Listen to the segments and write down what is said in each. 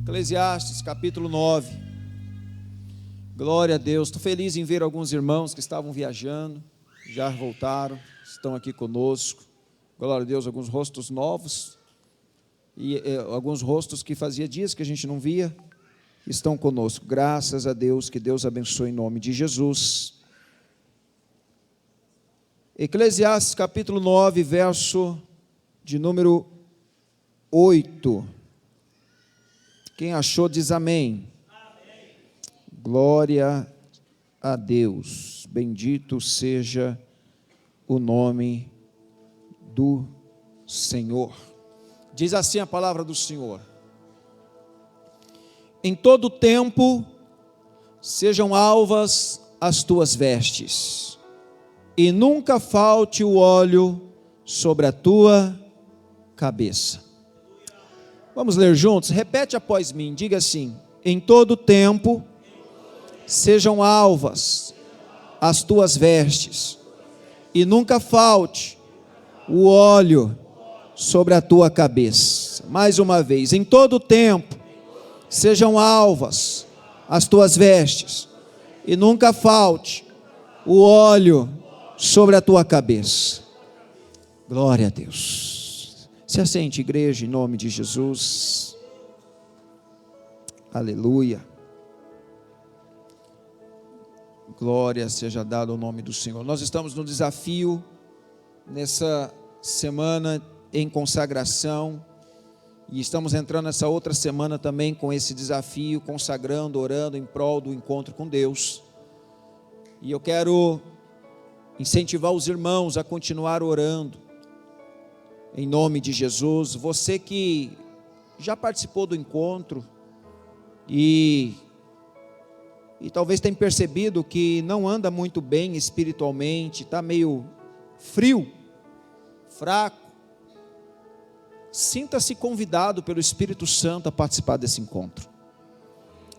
Eclesiastes capítulo 9. Glória a Deus. Estou feliz em ver alguns irmãos que estavam viajando, já voltaram, estão aqui conosco. Glória a Deus, alguns rostos novos e alguns rostos que fazia dias que a gente não via, estão conosco. Graças a Deus, que Deus abençoe em nome de Jesus. Eclesiastes capítulo 9, verso de número 8. Quem achou diz amém. Amém. Glória a Deus. Bendito seja o nome do Senhor. Diz assim a palavra do Senhor: em todo tempo sejam alvas as tuas vestes, e nunca falte o óleo sobre a tua cabeça. Vamos ler juntos? Repete após mim, diga assim: em todo tempo sejam alvas as tuas vestes, e nunca falte o óleo sobre a tua cabeça. Mais uma vez: em todo tempo sejam alvas as tuas vestes, e nunca falte o óleo sobre a tua cabeça. Glória a Deus. Se assente, igreja, em nome de Jesus. Aleluia. Glória seja dada ao nome do Senhor. Nós estamos no desafio, nessa semana em consagração, e estamos entrando nessa outra semana também com esse desafio, consagrando, orando em prol do encontro com Deus. E eu quero incentivar os irmãos a continuar orando, em nome de Jesus. Você que já participou do encontro e talvez tenha percebido que não anda muito bem espiritualmente, está meio frio, fraco, sinta-se convidado pelo Espírito Santo a participar desse encontro.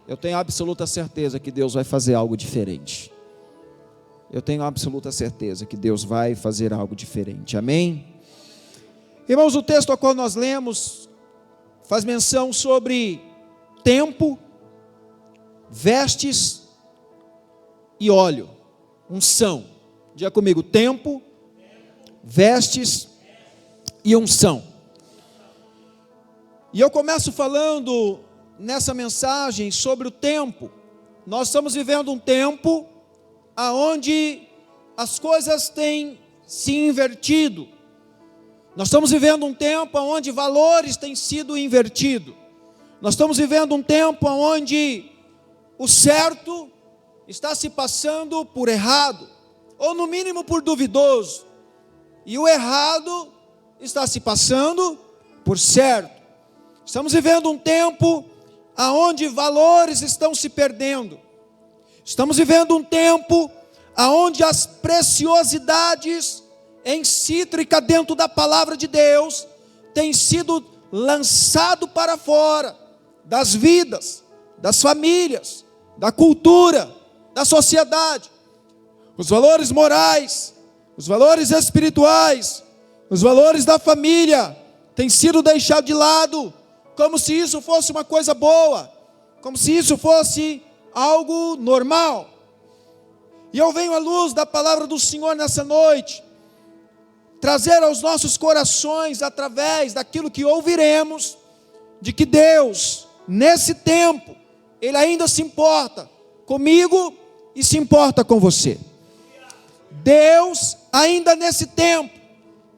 Eu tenho absoluta certeza que Deus vai fazer algo diferente. Eu tenho absoluta certeza que Deus vai fazer algo diferente. Amém? Irmãos, o texto ao qual nós lemos faz menção sobre tempo, vestes e óleo, unção. Diga comigo: tempo, vestes e unção. E eu começo falando nessa mensagem sobre o tempo. Nós estamos vivendo um tempo onde as coisas têm se invertido. Nós estamos vivendo um tempo onde valores têm sido invertidos. Nós estamos vivendo um tempo onde o certo está se passando por errado, ou no mínimo por duvidoso, e o errado está se passando por certo. Estamos vivendo um tempo onde valores estão se perdendo. Estamos vivendo um tempo onde as preciosidades em cítrica dentro da palavra de Deus tem sido lançado para fora das vidas, das famílias, da cultura, da sociedade. Os valores morais, os valores espirituais, os valores da família têm sido deixados de lado, como se isso fosse uma coisa boa, como se isso fosse algo normal. E eu venho à luz da palavra do Senhor nessa noite trazer aos nossos corações, através daquilo que ouviremos, de que Deus, nesse tempo, Ele ainda se importa comigo e se importa com você. Deus, ainda nesse tempo,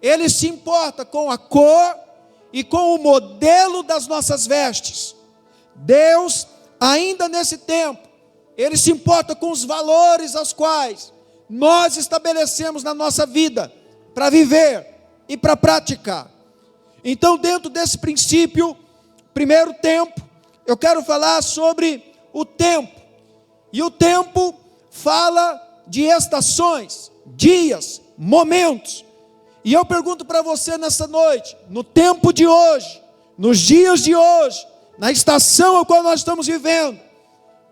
Ele se importa com a cor e com o modelo das nossas vestes. Deus, ainda nesse tempo, Ele se importa com os valores aos quais nós estabelecemos na nossa vida, para viver e para praticar. Então, dentro desse princípio, primeiro tempo, eu quero falar sobre o tempo. E o tempo fala de estações, dias, momentos. E eu pergunto para você nessa noite, no tempo de hoje, nos dias de hoje, na estação a qual nós estamos vivendo,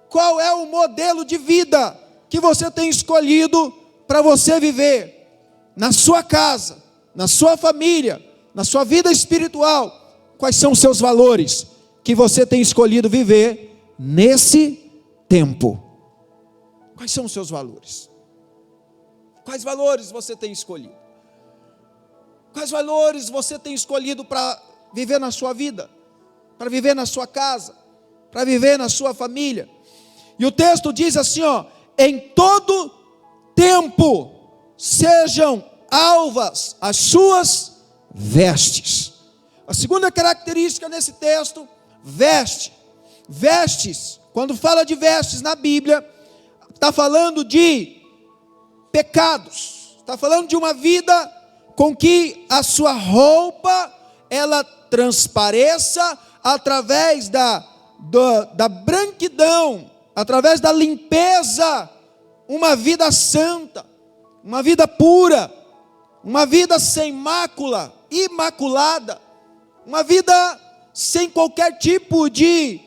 qual é o modelo de vida que você tem escolhido para você viver? Na sua casa, na sua família, na sua vida espiritual, quais são os seus valores? que você tem escolhido viver nesse tempo? Quais são os seus valores? Quais valores você tem escolhido? Quais valores você tem escolhido para viver na sua vida? Para viver na sua casa? Para viver na sua família? E o texto diz assim, em todo tempo sejam alvas as suas vestes. A segunda característica nesse texto, veste. Vestes, quando fala de vestes na Bíblia, está falando de pecados, está falando de uma vida com que a sua roupa, ela transpareça através da branquidão, através da limpeza, uma vida santa, uma vida pura, uma vida sem mácula, imaculada, uma vida sem qualquer tipo de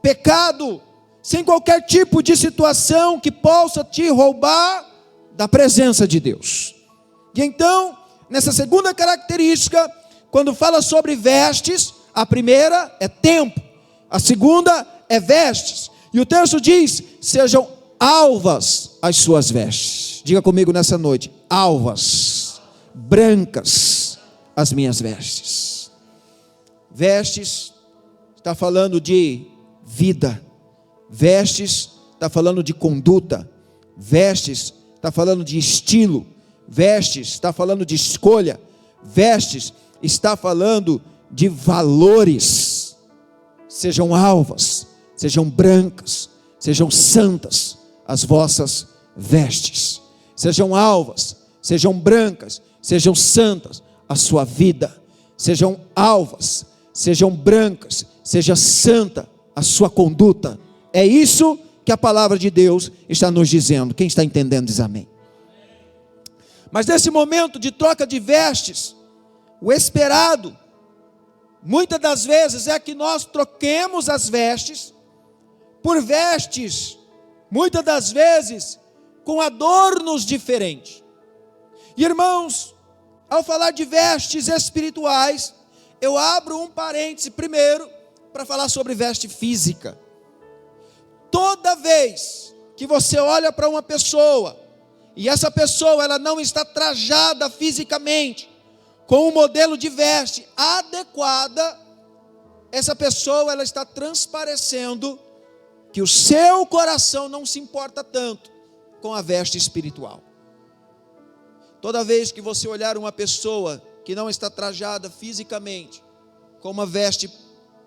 pecado, sem qualquer tipo de situação que possa te roubar da presença de Deus. E então, nessa segunda característica, quando fala sobre vestes, a primeira é tempo, a segunda é vestes. E o texto diz: sejam alvas as suas vestes. Diga comigo nessa noite: alvas, brancas as minhas vestes. Vestes está falando de vida. Vestes está falando de conduta. Vestes está falando de estilo. Vestes está falando de escolha. Vestes está falando de valores. Sejam alvas, sejam brancas, sejam santas as vossas vestes. Sejam alvas, sejam brancas, sejam santas a sua vida. Sejam alvas, sejam brancas, seja santa a sua conduta. É isso que a palavra de Deus está nos dizendo. Quem está entendendo diz amém. Mas nesse momento de troca de vestes, o esperado, muitas das vezes, é que nós troquemos as vestes por vestes, muitas das vezes, com adornos diferentes. Irmãos, ao falar de vestes espirituais, eu abro um parêntese primeiro, para falar sobre veste física. Toda vez que você olha para uma pessoa, e essa pessoa ela não está trajada fisicamente, com um modelo de veste adequada, essa pessoa ela está transparecendo que o seu coração não se importa tanto com a veste espiritual. Toda vez que você olhar uma pessoa que não está trajada fisicamente, com uma veste,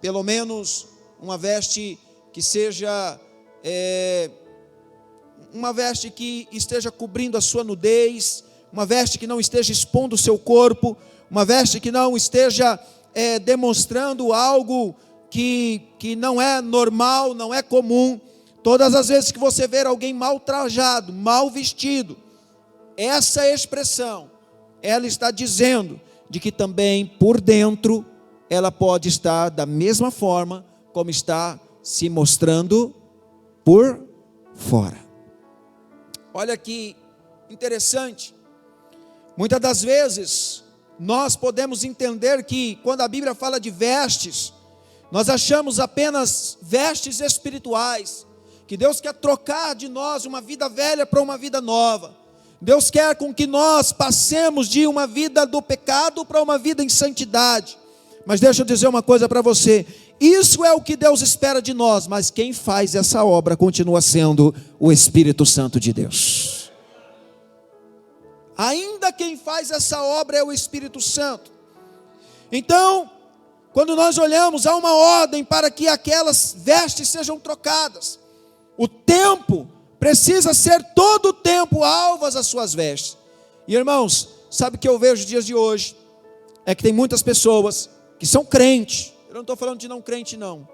pelo menos uma veste que seja uma veste que esteja cobrindo a sua nudez, uma veste que não esteja expondo o seu corpo, uma veste que não esteja demonstrando algo que não é normal, não é comum. Todas as vezes que você ver alguém mal trajado, mal vestido, essa expressão, ela está dizendo de que também por dentro, ela pode estar da mesma forma como está se mostrando por fora. Olha que interessante. Muitas das vezes, nós podemos entender que quando a Bíblia fala de vestes, nós achamos apenas vestes espirituais, que Deus quer trocar de nós uma vida velha para uma vida nova. Deus quer com que nós passemos de uma vida do pecado para uma vida em santidade. Mas deixa eu dizer uma coisa para você, isso é o que Deus espera de nós, mas quem faz essa obra continua sendo o Espírito Santo de Deus. Ainda quem faz essa obra é o Espírito Santo. Então, quando nós olhamos, há uma ordem para que aquelas vestes sejam trocadas. O tempo precisa ser todo o tempo alvas as suas vestes. E irmãos, sabe o que eu vejo nos dias de hoje? É que tem muitas pessoas que são crentes. Eu não estou falando de não crente não.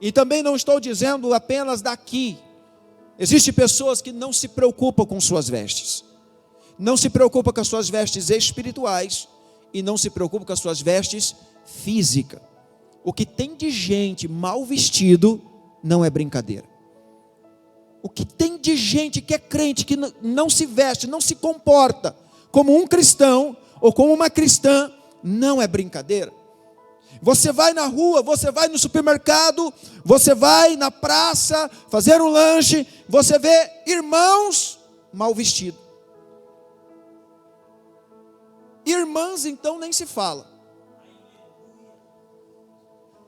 E também não estou dizendo apenas daqui. Existem pessoas que não se preocupam com suas vestes. Não se preocupam com as suas vestes espirituais. E não se preocupam com as suas vestes físicas. O que tem de gente mal vestido não é brincadeira. O que tem de gente que é crente, que não se veste, não se comporta como um cristão ou como uma cristã, não é brincadeira. Você vai na rua, você vai no supermercado, você vai na praça fazer um lanche, você vê irmãos mal vestidos. Irmãs então nem se fala.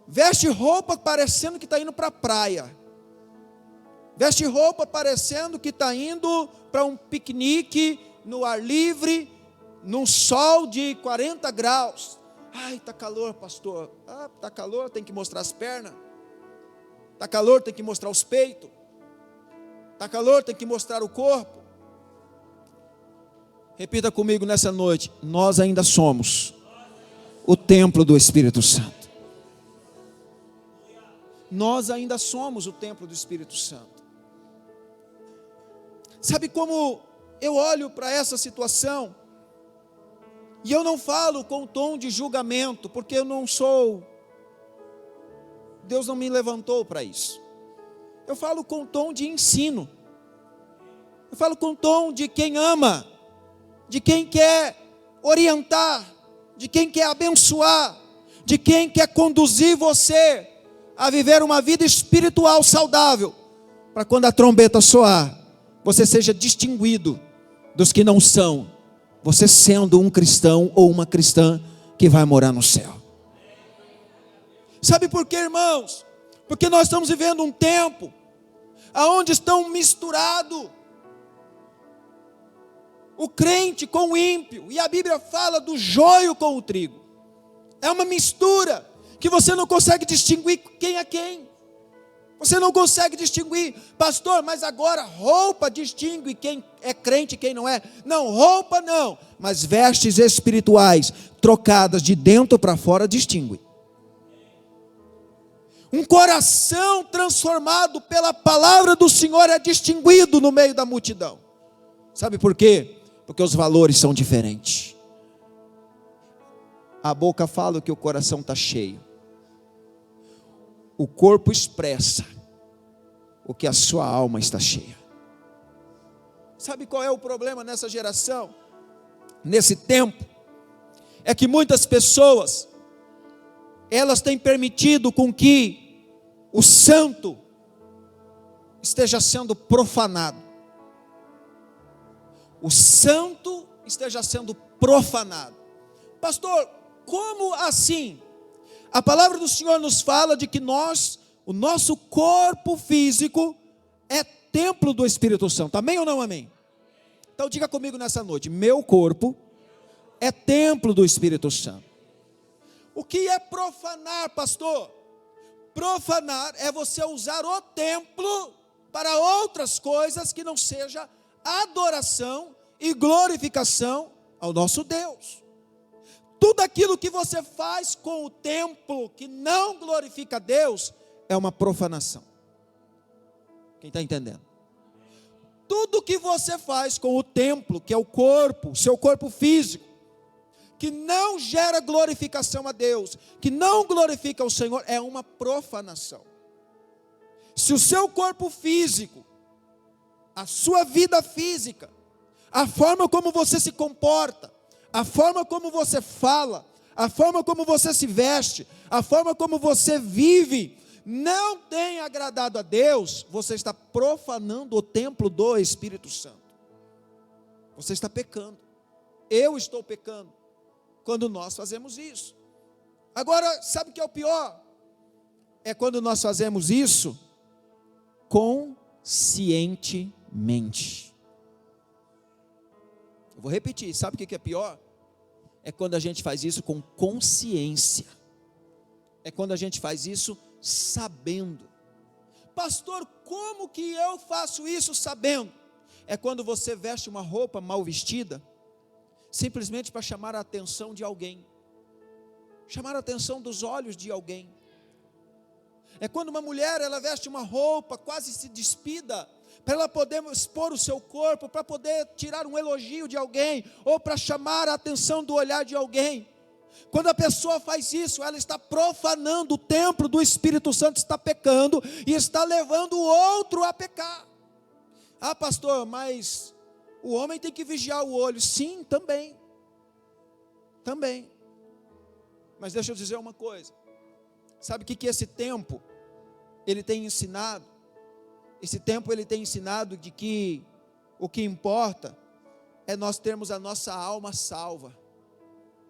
Veste roupa parecendo que está indo para a praia. Veste roupa parecendo que está indo para um piquenique no ar livre, num sol de 40 graus. Ai, está calor, pastor. Ah, está calor, tem que mostrar as pernas. Está calor, tem que mostrar os peitos. Está calor, tem que mostrar o corpo. Repita comigo nessa noite: nós ainda somos o templo do Espírito Santo. Nós ainda somos o templo do Espírito Santo. Sabe como eu olho para essa situação? E eu não falo com tom de julgamento, porque eu não sou, Deus não me levantou para isso. Eu falo com tom de ensino. Eu falo com tom de quem ama, de quem quer orientar, de quem quer abençoar, de quem quer conduzir você a viver uma vida espiritual saudável, para quando a trombeta soar, você seja distinguido dos que não são, você sendo um cristão ou uma cristã que vai morar no céu. Sabe por quê, irmãos? Porque nós estamos vivendo um tempo aonde estão misturados o crente com o ímpio, e a Bíblia fala do joio com o trigo. É uma mistura que você não consegue distinguir quem é quem. Você não consegue distinguir, pastor, mas agora roupa distingue quem é crente e quem não é. Não, roupa não, mas vestes espirituais trocadas de dentro para fora distingue. Um coração transformado pela palavra do Senhor é distinguido no meio da multidão. Sabe por quê? Porque os valores são diferentes. A boca fala que o coração está cheio. O corpo expressa o que a sua alma está cheia. Sabe qual é o problema nessa geração? Nesse tempo? É que muitas pessoas, elas têm permitido com que o santo esteja sendo profanado. O santo esteja sendo profanado. Pastor, como assim? A palavra do Senhor nos fala de que o nosso corpo físico é templo do Espírito Santo. Amém ou não amém? Então diga comigo nessa noite: meu corpo é templo do Espírito Santo. O que é profanar, pastor? Profanar é você usar o templo para outras coisas que não seja adoração e glorificação ao nosso Deus. Tudo aquilo que você faz com o templo que não glorifica a Deus é uma profanação. Quem está entendendo? Tudo que você faz com o templo, que é o corpo, seu corpo físico, que não gera glorificação a Deus, que não glorifica o Senhor, é uma profanação. Se o seu corpo físico, a sua vida física, a forma como você se comporta, a forma como você fala, a forma como você se veste, a forma como você vive, não tem agradado a Deus, você está profanando o templo do Espírito Santo. Você está pecando. Eu estou pecando quando nós fazemos isso. Agora, sabe o que é o pior? É quando nós fazemos isso conscientemente. Eu vou repetir, sabe o que é pior? É quando a gente faz isso com consciência. É quando a gente faz isso sabendo. Pastor, como que eu faço isso sabendo? É quando você veste uma roupa mal vestida, simplesmente para chamar a atenção de alguém, chamar a atenção dos olhos de alguém. É quando uma mulher, ela veste uma roupa quase se despida, para ela poder expor o seu corpo, para poder tirar um elogio de alguém, ou para chamar a atenção do olhar de alguém. Quando a pessoa faz isso, ela está profanando o templo do Espírito Santo, está pecando, e está levando o outro a pecar. Ah, pastor, mas o homem tem que vigiar o olho. Sim, também. Mas deixa eu dizer uma coisa, sabe o que esse tempo, ele tem ensinado? Esse tempo ele tem ensinado de que o que importa é nós termos a nossa alma salva.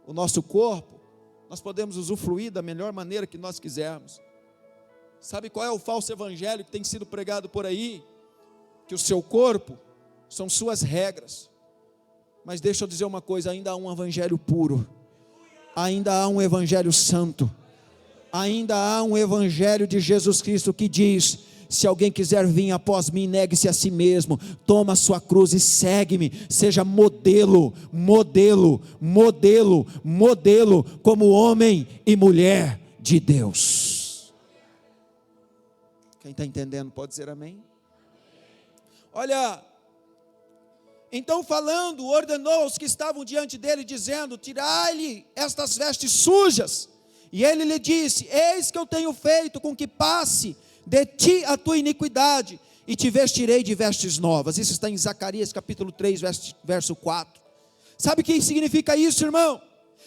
O nosso corpo, nós podemos usufruir da melhor maneira que nós quisermos. Sabe qual é o falso evangelho que tem sido pregado por aí? Que o seu corpo são suas regras. Mas deixa eu dizer uma coisa, ainda há um evangelho puro, ainda há um evangelho santo, ainda há um evangelho de Jesus Cristo que diz: se alguém quiser vir após mim, negue-se a si mesmo, toma a sua cruz e segue-me, seja modelo, como homem e mulher de Deus. Quem está entendendo pode dizer amém? Olha, então falando, ordenou aos que estavam diante dele, dizendo: tirai-lhe estas vestes sujas. E ele lhe disse: eis que eu tenho feito com que passe de ti a tua iniquidade, e te vestirei de vestes novas. Isso está em Zacarias capítulo 3, verso 4. Sabe o que significa isso, irmão?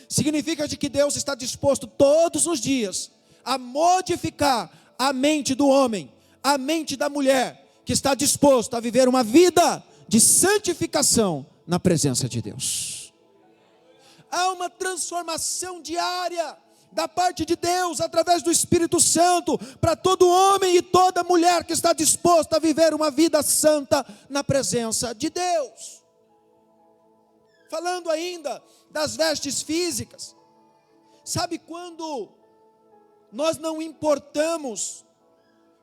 Significa de que Deus está disposto todos os dias a modificar a mente do homem, a mente da mulher, que está disposto a viver uma vida de santificação na presença de Deus. Há uma transformação diária da parte de Deus, através do Espírito Santo, para todo homem e toda mulher que está disposto a viver uma vida santa na presença de Deus. Falando ainda das vestes físicas, sabe quando nós não importamos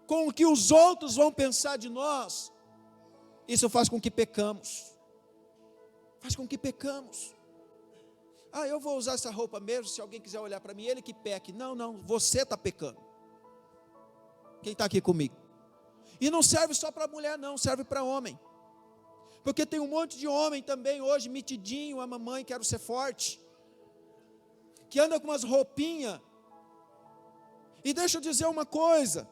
com o que os outros vão pensar de nós, isso faz com que pecamos, eu vou usar essa roupa mesmo, se alguém quiser olhar para mim, ele que peque. Não, você está pecando. Quem está aqui comigo? E não serve só para mulher não, serve para homem, porque tem um monte de homem também hoje, metidinho, a mamãe, quero ser forte, que anda com umas roupinhas. E deixa eu dizer uma coisa,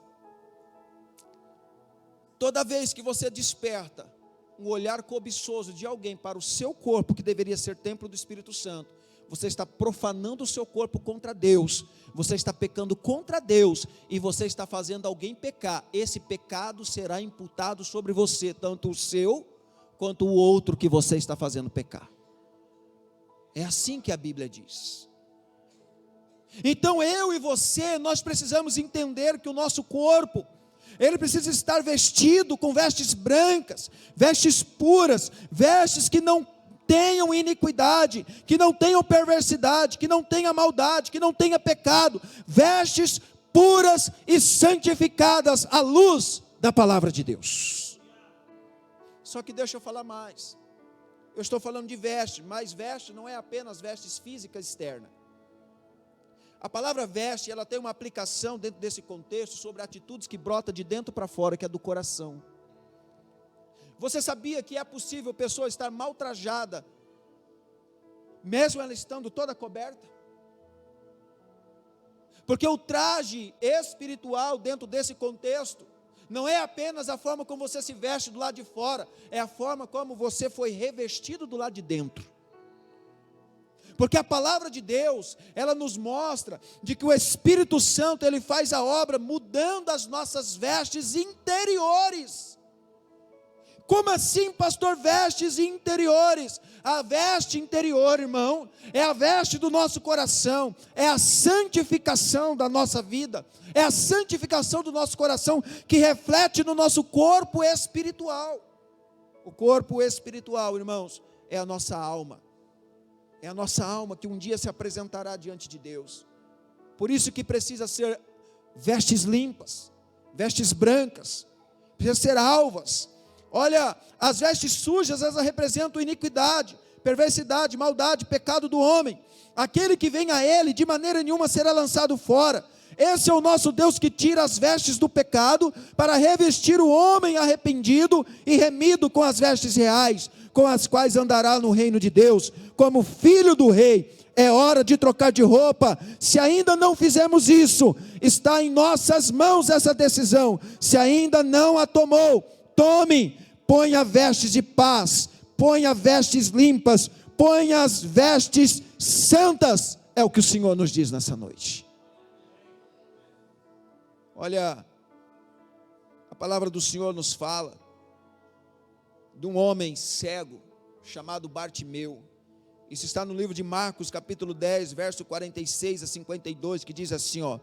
toda vez que você desperta um olhar cobiçoso de alguém para o seu corpo, que deveria ser templo do Espírito Santo, você está profanando o seu corpo contra Deus, você está pecando contra Deus, e você está fazendo alguém pecar. Esse pecado será imputado sobre você, tanto o seu, quanto o outro que você está fazendo pecar. É assim que a Bíblia diz. Então eu e você, nós precisamos entender que o nosso corpo, ele precisa estar vestido com vestes brancas, vestes puras, vestes que não tenham iniquidade, que não tenham perversidade, que não tenha maldade, que não tenha pecado, vestes puras e santificadas à luz da palavra de Deus. Só que deixa eu falar mais, eu estou falando de veste, mas veste não é apenas vestes físicas externas. A palavra veste, ela tem uma aplicação dentro desse contexto sobre atitudes que brotam de dentro para fora, que é do coração. Você sabia que é possível a pessoa estar mal trajada, mesmo ela estando toda coberta? Porque o traje espiritual dentro desse contexto, não é apenas a forma como você se veste do lado de fora, é a forma como você foi revestido do lado de dentro. Porque a palavra de Deus, ela nos mostra de que o Espírito Santo, ele faz a obra mudando as nossas vestes interiores. Como assim, pastor, vestes interiores? A veste interior, irmão, é a veste do nosso coração, é a santificação da nossa vida, é a santificação do nosso coração que reflete no nosso corpo espiritual. O corpo espiritual, irmãos, é a nossa alma. É a nossa alma que um dia se apresentará diante de Deus. Por isso que precisa ser vestes limpas, vestes brancas, precisa ser alvas. Olha, as vestes sujas, elas representam iniquidade, perversidade, maldade, pecado do homem. Aquele que vem a ele, de maneira nenhuma será lançado fora. Esse é o nosso Deus que tira as vestes do pecado, para revestir o homem arrependido e remido com as vestes reais, com as quais andará no reino de Deus, como filho do rei. É hora de trocar de roupa. Se ainda não fizemos isso, está em nossas mãos essa decisão. Se ainda não a tomou, tome, ponha vestes de paz, ponha vestes limpas, ponha as vestes santas É o que o Senhor nos diz nessa noite. Olha, a palavra do Senhor nos fala de um homem cego chamado Bartimeu. Isso está no livro de Marcos, capítulo 10, verso 46 a 52, que diz assim, ó: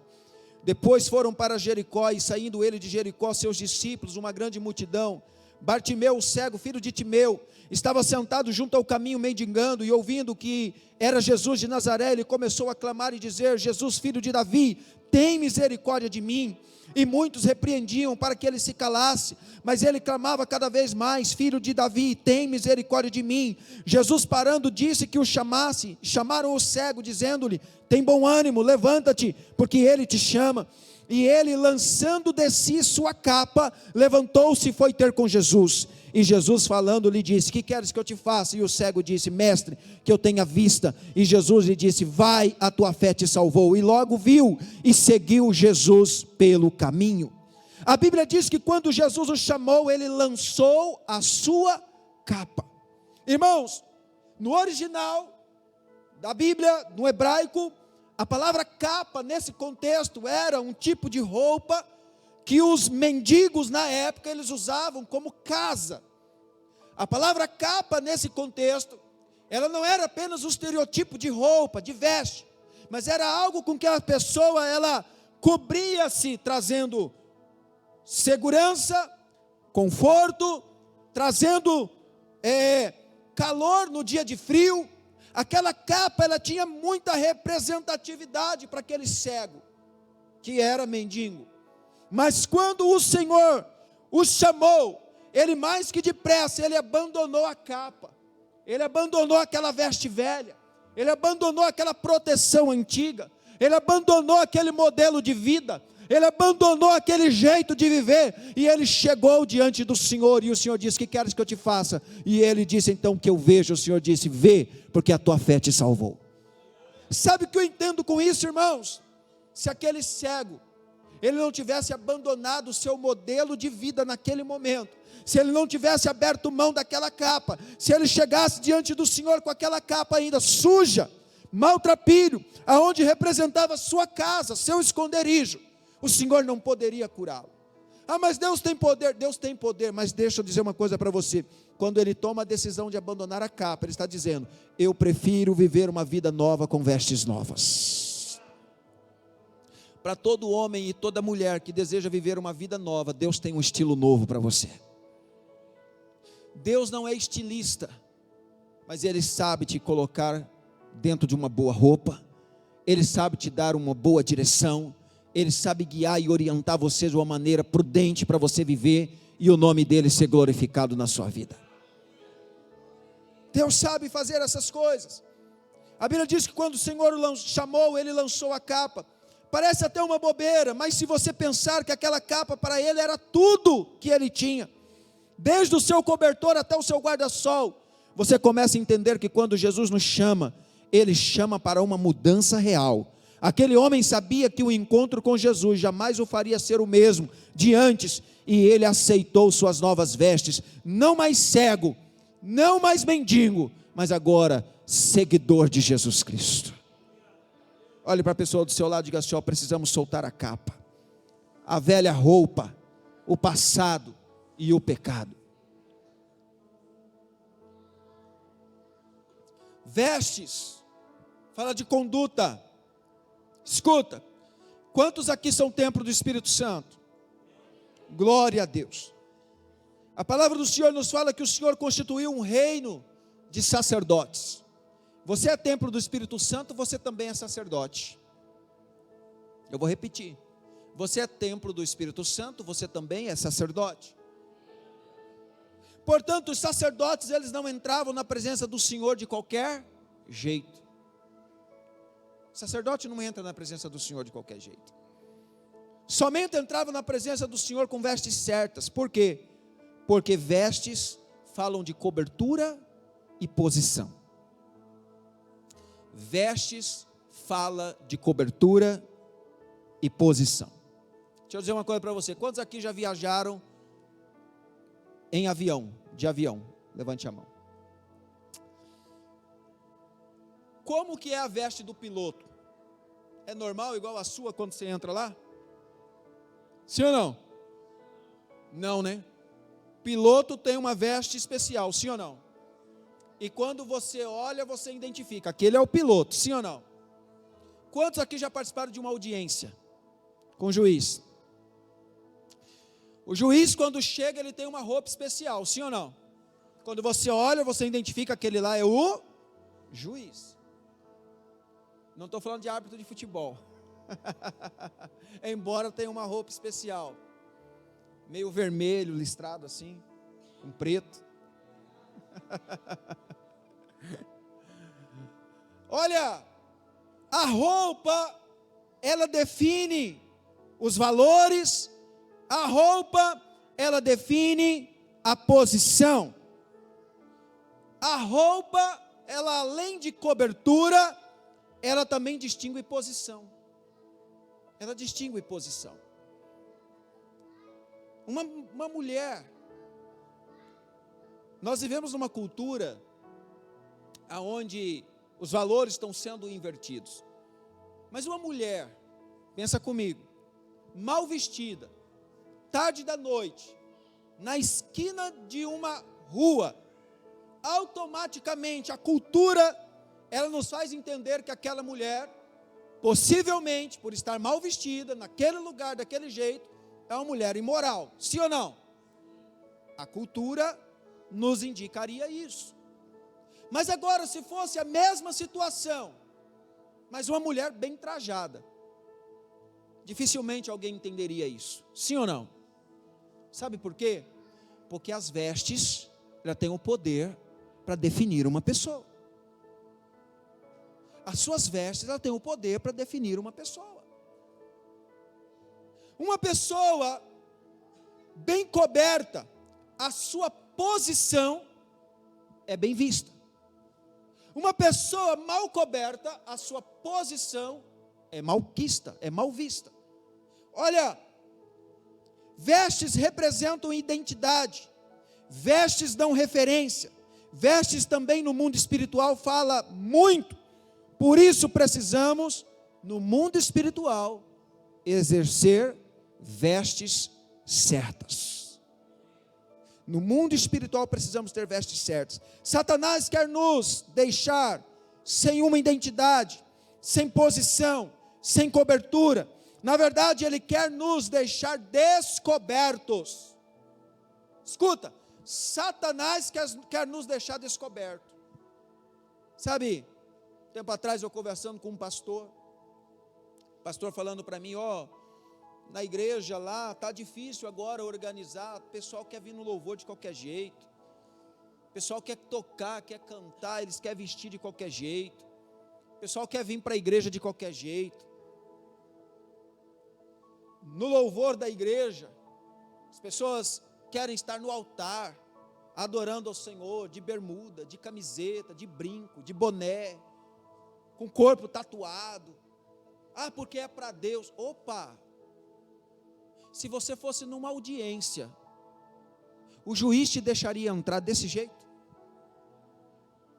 depois foram para Jericó, e saindo ele de Jericó, seus discípulos, uma grande multidão. Bartimeu, o cego, filho de Timeu, estava sentado junto ao caminho mendigando, e ouvindo que era Jesus de Nazaré, ele começou a clamar e dizer: Jesus, filho de Davi, tem misericórdia de mim. E muitos repreendiam para que ele se calasse, mas ele clamava cada vez mais: filho de Davi, tem misericórdia de mim. Jesus, parando, disse que o chamasse. Chamaram o cego, dizendo-lhe: tem bom ânimo, levanta-te, porque ele te chama. E ele, lançando de si sua capa, levantou-se e foi ter com Jesus. E Jesus, falando, lhe disse: que queres que eu te faça? E o cego disse: mestre, que eu tenha vista. E Jesus lhe disse: vai, a tua fé te salvou. E logo viu e seguiu Jesus pelo caminho. A Bíblia diz que quando Jesus o chamou, ele lançou a sua capa. Irmãos, no original da Bíblia, no hebraico, a palavra capa nesse contexto era um tipo de roupa que os mendigos na época eles usavam como casa. A palavra capa nesse contexto, ela não era apenas um estereotipo de roupa, de veste, mas era algo com que a pessoa ela cobria-se, trazendo segurança, conforto, trazendo calor no dia de frio. Aquela capa ela tinha muita representatividade para aquele cego que era mendigo. Mas quando o Senhor o chamou, ele mais que depressa, ele abandonou a capa, ele abandonou aquela veste velha, ele abandonou aquela proteção antiga, ele abandonou aquele modelo de vida, ele abandonou aquele jeito de viver, e ele chegou diante do Senhor, e o Senhor disse: que queres que eu te faça? E ele disse: então que eu veja. O Senhor disse: vê, porque a tua fé te salvou. Sabe o que eu entendo com isso, irmãos? Se aquele cego, ele não tivesse abandonado o seu modelo de vida naquele momento, se ele não tivesse aberto mão daquela capa, se ele chegasse diante do Senhor com aquela capa ainda suja, maltrapilho, aonde representava sua casa, seu esconderijo, o Senhor não poderia curá-lo. Ah, mas Deus tem poder, mas deixa eu dizer uma coisa para você: quando ele toma a decisão de abandonar a capa, ele está dizendo: eu prefiro viver uma vida nova com vestes novas. Para todo homem e toda mulher que deseja viver uma vida nova, Deus tem um estilo novo para você. Deus não é estilista, mas Ele sabe te colocar dentro de uma boa roupa, Ele sabe te dar uma boa direção, Ele sabe guiar e orientar você de uma maneira prudente para você viver, e o nome dEle ser glorificado na sua vida. Deus sabe fazer essas coisas. A Bíblia diz que quando o Senhor o chamou, Ele lançou a capa. Parece até uma bobeira, mas se você pensar que aquela capa para ele era tudo que ele tinha, desde o seu cobertor até o seu guarda-sol, você começa a entender que quando Jesus nos chama, Ele chama para uma mudança real. Aquele homem sabia que o encontro com Jesus jamais o faria ser o mesmo de antes, e ele aceitou suas novas vestes, não mais cego, não mais mendigo, mas agora seguidor de Jesus Cristo. Olhe para a pessoa do seu lado e diga assim: ó, precisamos soltar a capa, a velha roupa, o passado e o pecado. Vestes, fala de conduta. Escuta, quantos aqui são templo do Espírito Santo? Glória a Deus. A palavra do Senhor nos fala que o Senhor constituiu um reino de sacerdotes. Você é templo do Espírito Santo, você também é sacerdote. Eu vou repetir: você é templo do Espírito Santo, você também é sacerdote. Portanto, os sacerdotes, eles não entravam na presença do Senhor de qualquer jeito. O sacerdote não entra na presença do Senhor de qualquer jeito. Somente entrava na presença do Senhor com vestes certas. Por quê? Porque vestes falam de cobertura e posição. Vestes fala de cobertura e posição. Deixa eu dizer uma coisa para você: quantos aqui já viajaram em avião, de avião? Levante a mão. Como que é a veste do piloto? É normal, igual a sua quando você entra lá? Sim ou não? Não, né? Piloto tem uma veste especial, sim ou não? E quando você olha, você identifica, aquele é o piloto, sim ou não? Quantos aqui já participaram de uma audiência com o juiz? O juiz, quando chega, ele tem uma roupa especial, sim ou não? Quando você olha, você identifica aquele lá é o juiz. Não estou falando de árbitro de futebol. Embora tenha uma roupa especial, meio vermelho, listrado assim, com preto. Olha, a roupa, ela define os valores, a roupa, ela define a posição. A roupa, ela além de cobertura, ela também distingue posição. Ela distingue posição. Uma mulher, nós vivemos numa cultura onde os valores estão sendo invertidos. Mas uma mulher, pensa comigo, mal vestida, tarde da noite, na esquina de uma rua, automaticamente a cultura, ela nos faz entender que aquela mulher, possivelmente, por estar mal vestida, naquele lugar, daquele jeito, é uma mulher imoral, sim ou não? A cultura nos indicaria isso. Mas agora, se fosse a mesma situação, mas uma mulher bem trajada, dificilmente alguém entenderia isso, sim ou não? Sabe por quê? Porque as vestes, ela tem o poder para definir uma pessoa. As suas vestes, ela tem o poder para definir uma pessoa. Uma pessoa bem coberta, a sua posição é bem vista. Uma pessoa mal coberta, a sua posição é malquista, é mal vista. Olha, vestes representam identidade, vestes dão referência, vestes também no mundo espiritual fala muito. Por isso precisamos, no mundo espiritual, exercer vestes certas. No mundo espiritual precisamos ter vestes certas. Satanás quer nos deixar sem uma identidade, sem posição, sem cobertura. Na verdade, ele quer nos deixar descobertos. Escuta, Satanás quer nos deixar descobertos. Sabe, tempo atrás eu conversando com um pastor falando para mim, na igreja lá, está difícil agora organizar, o pessoal quer vir no louvor de qualquer jeito, o pessoal quer tocar, quer cantar, eles querem vestir de qualquer jeito, o pessoal quer vir para a igreja de qualquer jeito. No louvor da igreja, as pessoas querem estar no altar, adorando ao Senhor, de bermuda, de camiseta, de brinco, de boné, com o corpo tatuado, porque é para Deus. Opa, se você fosse numa audiência, o juiz te deixaria entrar desse jeito?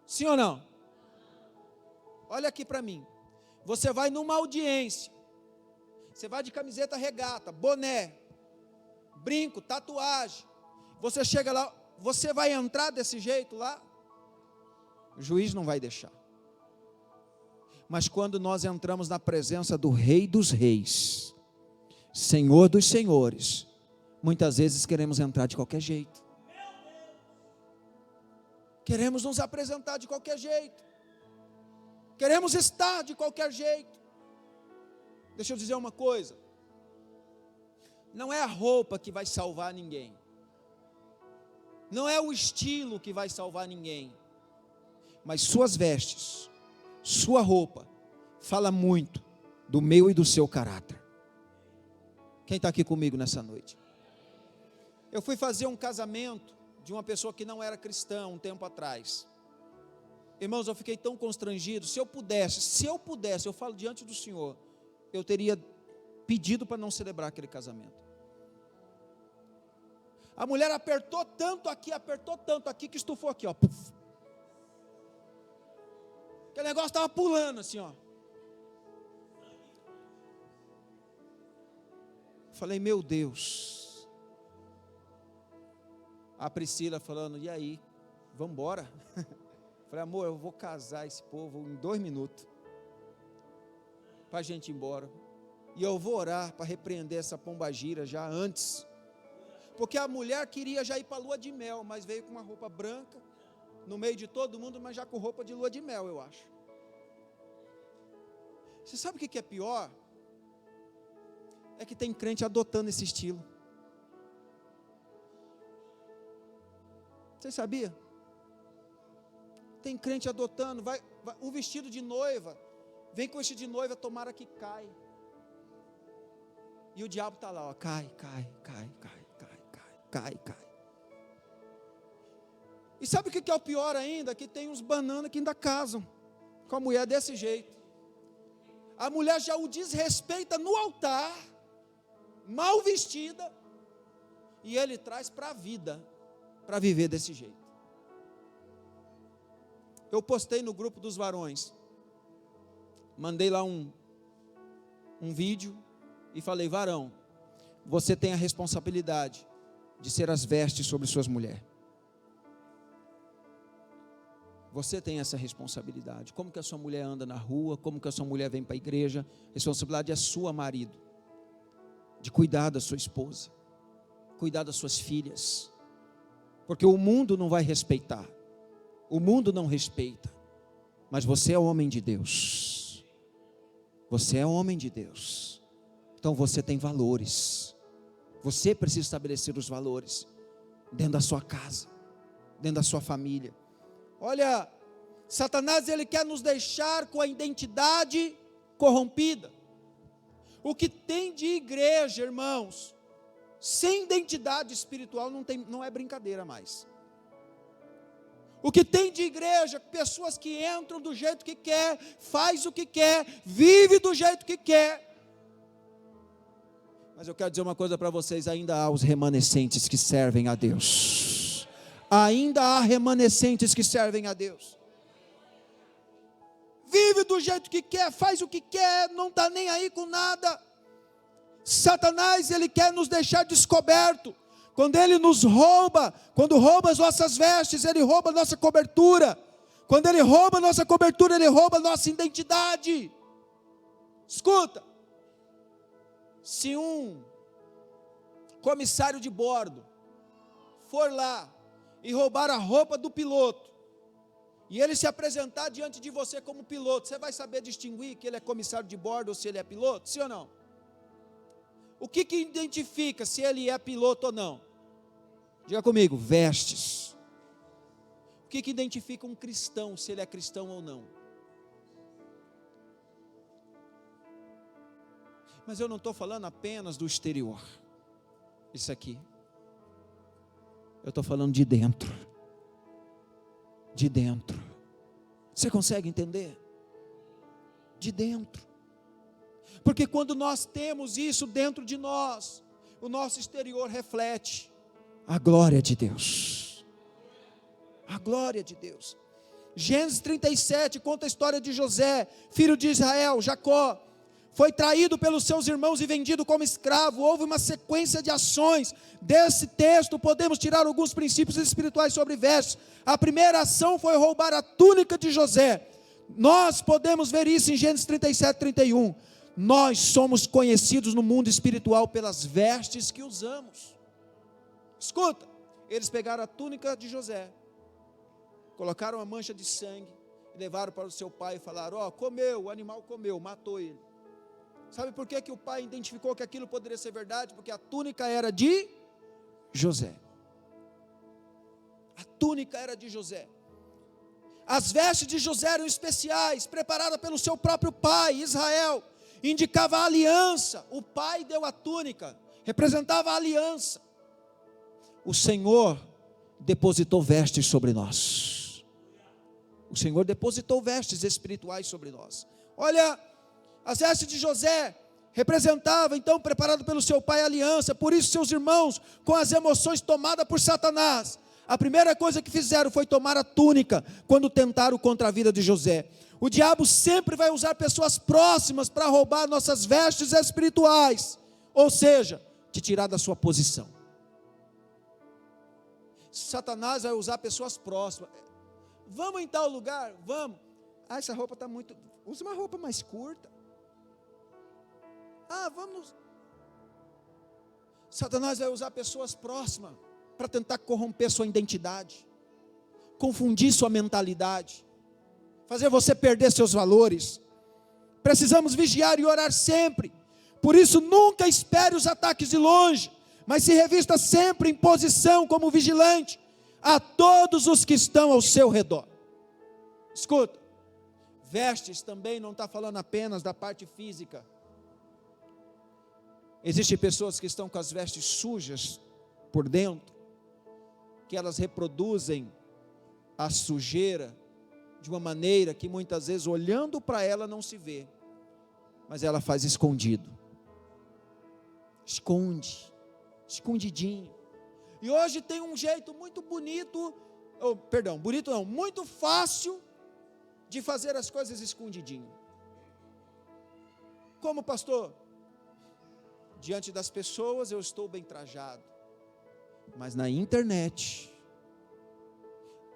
Sim ou não? Olha aqui para mim, você vai numa audiência, você vai de camiseta regata, boné, brinco, tatuagem, você chega lá, você vai entrar desse jeito lá? O juiz não vai deixar. Mas quando nós entramos na presença do Rei dos Reis, Senhor dos Senhores, muitas vezes queremos entrar de qualquer jeito. Queremos nos apresentar de qualquer jeito. Queremos estar de qualquer jeito. Deixa eu dizer uma coisa. Não é a roupa que vai salvar ninguém. Não é o estilo que vai salvar ninguém. Mas suas vestes, sua roupa, fala muito do meu e do seu caráter. Quem está aqui comigo nessa noite? Eu fui fazer um casamento de uma pessoa que não era cristã um tempo atrás. Irmãos, eu fiquei tão constrangido. Se eu pudesse, eu falo diante do Senhor, eu teria pedido para não celebrar aquele casamento. A mulher apertou tanto aqui, que estufou aqui, ó. Puf. Aquele negócio estava pulando assim, ó. Falei, meu Deus. A Priscila falando, e aí? Vamos embora? Falei, amor, eu vou casar esse povo em 2 minutos. Para a gente ir embora. E eu vou orar para repreender essa pombagira já antes. Porque a mulher queria já ir para a lua de mel, mas veio com uma roupa branca, no meio de todo mundo, mas já com roupa de lua de mel, eu acho. Você sabe o que é pior? É que tem crente adotando esse estilo. Você sabia? Tem crente adotando, vai, um vestido de noiva, vem com vestido de noiva, tomara que cai. E o diabo está lá, ó, cai. E sabe o que é o pior ainda? Que tem uns bananas que ainda casam com a mulher desse jeito. A mulher já o desrespeita no altar, mal vestida, e ele traz para a vida, para viver desse jeito. Eu postei no grupo dos varões, mandei lá um vídeo, e falei, varão, você tem a responsabilidade de ser as vestes sobre suas mulheres. Você tem essa responsabilidade. Como que a sua mulher anda na rua, como que a sua mulher vem para a igreja, a responsabilidade é sua, marido, de cuidar da sua esposa, cuidar das suas filhas, porque o mundo não vai respeitar, o mundo não respeita, mas você é homem de Deus, você é homem de Deus, então você tem valores, você precisa estabelecer os valores, dentro da sua casa, dentro da sua família. Olha, Satanás ele quer nos deixar com a identidade corrompida. O que tem de igreja, irmãos, sem identidade espiritual não é brincadeira mais. O que tem de igreja, pessoas que entram do jeito que quer, faz o que quer, vive do jeito que quer. Mas eu quero dizer uma coisa para vocês, ainda há os remanescentes que servem a Deus. Ainda há remanescentes que servem a Deus. Vive do jeito que quer, faz o que quer, não está nem aí com nada. Satanás, ele quer nos deixar descoberto. Quando ele nos rouba, quando rouba as nossas vestes, ele rouba a nossa cobertura. Quando ele rouba a nossa cobertura, ele rouba a nossa identidade. Escuta, se um comissário de bordo for lá e roubar a roupa do piloto, e ele se apresentar diante de você como piloto, você vai saber distinguir que ele é comissário de bordo ou se ele é piloto? Sim ou não? O que identifica se ele é piloto ou não? Diga comigo, vestes. O que identifica um cristão, se ele é cristão ou não? Mas eu não estou falando apenas do exterior, isso aqui. Eu estou falando de dentro. De dentro. Você consegue entender? De dentro. Porque quando nós temos isso dentro de nós, o nosso exterior reflete a glória de Deus. A glória de Deus. Gênesis 37 conta a história de José, filho de Israel, Jacó. Foi traído pelos seus irmãos e vendido como escravo. Houve uma sequência de ações. Desse texto podemos tirar alguns princípios espirituais sobre vestes. A primeira ação foi roubar a túnica de José. Nós podemos ver isso em Gênesis 37, 31. Nós somos conhecidos no mundo espiritual pelas vestes que usamos. Escuta, eles pegaram a túnica de José, colocaram uma mancha de sangue, levaram para o seu pai e falaram, ó, comeu, o animal comeu, matou ele. Sabe por que o pai identificou que aquilo poderia ser verdade? Porque a túnica era de José. A túnica era de José. As vestes de José eram especiais, preparadas pelo seu próprio pai, Israel. Indicava a aliança. O pai deu a túnica, representava a aliança. O Senhor depositou vestes sobre nós. O Senhor depositou vestes espirituais sobre nós. Olha, as vestes de José representavam, então, preparado pelo seu pai, a aliança. Por isso seus irmãos, com as emoções tomadas por Satanás, A primeira coisa que fizeram foi tomar a túnica, quando tentaram contra a vida de José. O diabo sempre vai usar pessoas próximas para roubar nossas vestes espirituais, ou seja, te tirar da sua posição. Satanás vai usar pessoas próximas. Vamos em tal lugar? Vamos. Ah, essa roupa está muito... Usa uma roupa mais curta. Ah, vamos... Satanás vai usar pessoas próximas para tentar corromper sua identidade, confundir sua mentalidade, fazer você perder seus valores. Precisamos vigiar e orar sempre. Por isso, nunca espere os ataques de longe, mas se revista sempre em posição como vigilante a todos os que estão ao seu redor. Escuta, vestes também não está falando apenas da parte física. Existem pessoas que estão com as vestes sujas por dentro, que elas reproduzem a sujeira de uma maneira que muitas vezes olhando para ela não se vê, mas ela faz escondido, escondidinho. E hoje tem um jeito muito bonito, bonito não, muito fácil de fazer as coisas escondidinho. Como, pastor? Diante das pessoas eu estou bem trajado, mas na internet,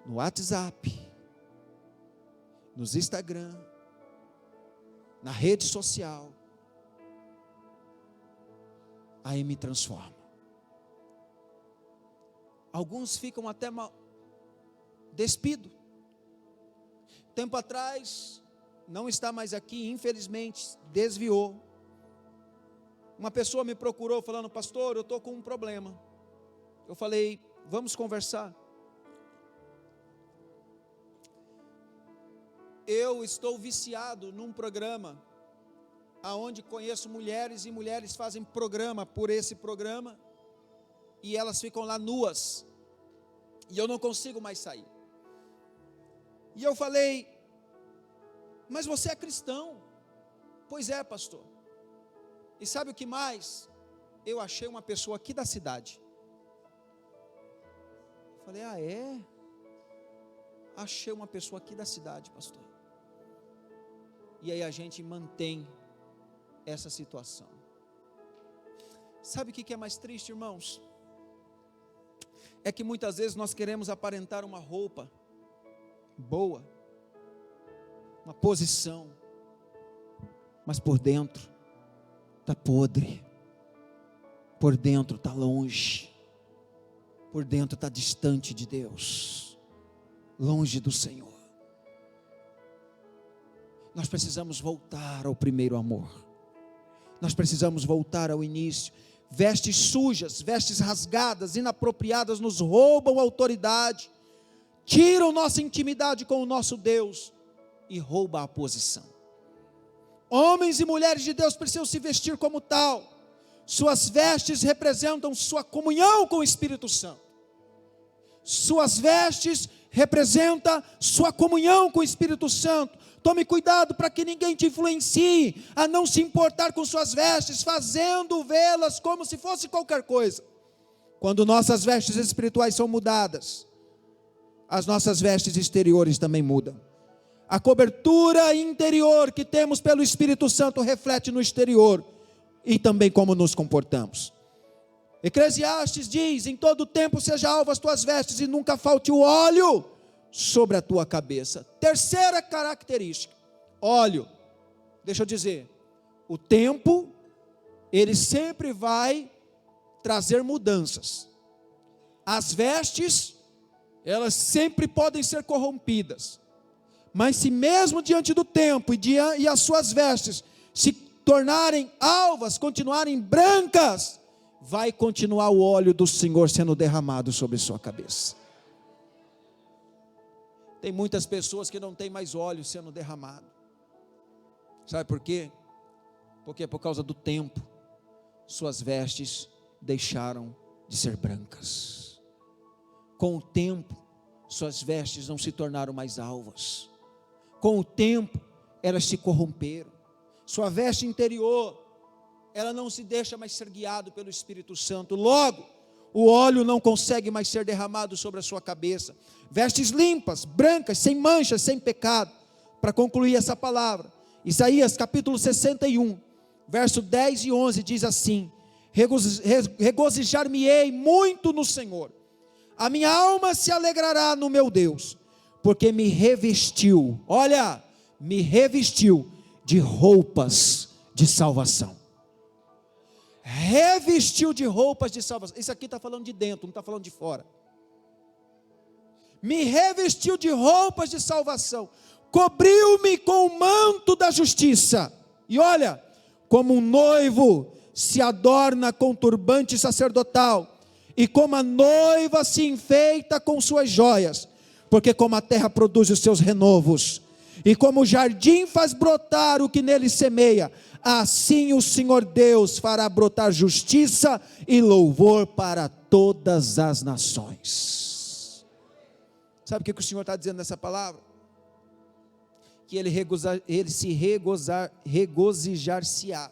no WhatsApp, nos Instagram, na rede social, aí me transforma. Alguns ficam até mal despido. Tempo atrás, não está mais aqui, infelizmente, desviou. Uma pessoa me procurou falando: pastor, eu estou com um problema. Eu falei: vamos conversar. Eu estou viciado num programa, aonde conheço mulheres, e mulheres fazem programa por esse programa, e elas ficam lá nuas, e eu não consigo mais sair. E eu falei: mas você é cristão? Pois é, pastor. E sabe o que mais? Eu achei uma pessoa aqui da cidade. Falei: ah, é? Achei uma pessoa aqui da cidade, pastor. E aí a gente mantém essa situação. Sabe o que é mais triste, irmãos? É que muitas vezes nós queremos aparentar uma roupa boa, uma posição, mas por dentro está podre, por dentro está longe, por dentro está distante de Deus, longe do Senhor. Nós precisamos voltar ao primeiro amor, nós precisamos voltar ao início. Vestes sujas, vestes rasgadas, inapropriadas nos roubam a autoridade, tiram nossa intimidade com o nosso Deus e roubam a posição. Homens e mulheres de Deus precisam se vestir como tal. Suas vestes representam sua comunhão com o Espírito Santo. Suas vestes representam sua comunhão com o Espírito Santo. Tome cuidado para que ninguém te influencie a não se importar com suas vestes, fazendo vê-las como se fosse qualquer coisa. Quando nossas vestes espirituais são mudadas, as nossas vestes exteriores também mudam. A cobertura interior que temos pelo Espírito Santo reflete no exterior e também como nos comportamos. Eclesiastes diz: em todo tempo seja alvo as tuas vestes e nunca falte o óleo sobre a tua cabeça. Terceira característica, óleo. Deixa eu dizer, o tempo, ele sempre vai trazer mudanças. As vestes, elas sempre podem ser corrompidas, mas se mesmo diante do tempo e as suas vestes se tornarem alvas, continuarem brancas, vai continuar o óleo do Senhor sendo derramado sobre sua cabeça. Tem muitas pessoas que não tem mais óleo sendo derramado. Sabe por quê? Porque por causa do tempo, suas vestes deixaram de ser brancas. Com o tempo, suas vestes não se tornaram mais alvas. Com o tempo, elas se corromperam. Sua veste interior, ela não se deixa mais ser guiada pelo Espírito Santo. Logo, o óleo não consegue mais ser derramado sobre a sua cabeça. Vestes limpas, brancas, sem manchas, sem pecado. Para concluir essa palavra, Isaías capítulo 61, verso 10 e 11 diz assim: regozijar-me-ei muito no Senhor, a minha alma se alegrará no meu Deus, porque me revestiu, olha, me revestiu de roupas de salvação. Revestiu de roupas de salvação. Isso aqui está falando de dentro, não está falando de fora. Me revestiu de roupas de salvação, cobriu-me com o manto da justiça. E olha, como um noivo se adorna com turbante sacerdotal, e como a noiva se enfeita com suas joias, porque como a terra produz os seus renovos, e como o jardim faz brotar o que nele semeia, assim o Senhor Deus fará brotar justiça e louvor para todas as nações. Sabe o que o Senhor está dizendo nessa palavra? Que ele se regozijar-se-á,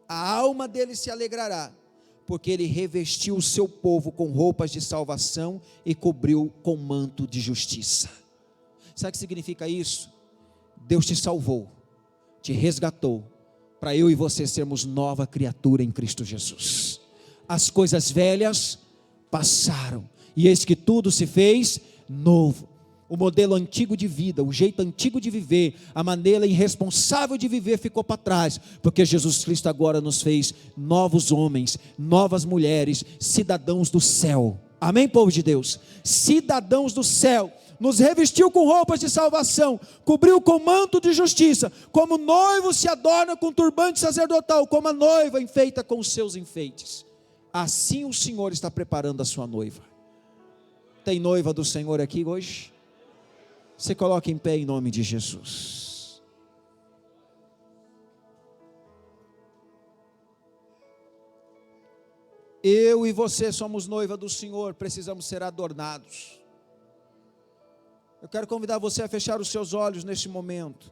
a alma dele se alegrará, porque ele revestiu o seu povo com roupas de salvação e cobriu com manto de justiça. Sabe o que significa isso? Deus te salvou, te resgatou, para eu e você sermos nova criatura em Cristo Jesus. As coisas velhas passaram, e eis que tudo se fez novo. O modelo antigo de vida, o jeito antigo de viver, a maneira irresponsável de viver ficou para trás, porque Jesus Cristo agora nos fez novos homens, novas mulheres, cidadãos do céu. Amém, povo de Deus? Cidadãos do céu. Nos revestiu com roupas de salvação, cobriu com manto de justiça, como o noivo se adorna com turbante sacerdotal, como a noiva enfeita com os seus enfeites. Assim o Senhor está preparando a sua noiva. Tem noiva do Senhor aqui hoje? Você coloca em pé em nome de Jesus. Eu e você somos noiva do Senhor, precisamos ser adornados. Eu quero convidar você a fechar os seus olhos neste momento.